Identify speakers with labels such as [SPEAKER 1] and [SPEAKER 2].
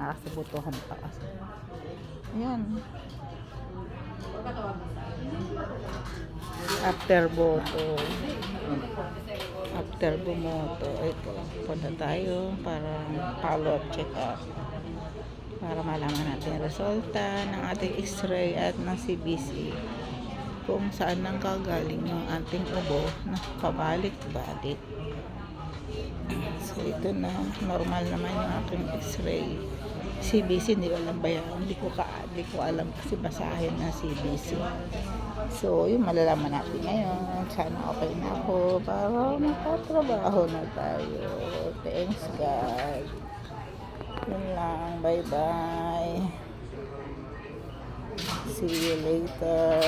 [SPEAKER 1] nakasibutuhan pa kasi. Ayan. After boto. After bumoto. Ito. Punta tayo para follow-up check-up. Para malaman natin ang resulta ng ating x-ray at ng CBC. Kung saan nang kagaling yung ating ubo na pabalik-balik. So ito na, normal naman yung aking x-ray. CBC, hindi ko alam ba yan? Hindi ko alam kasi basahin na CBC. So yun, malalaman natin ngayon. Sana okay na ako para makatrabaho na tayo. Thanks God. Yun lang, bye bye. See you later.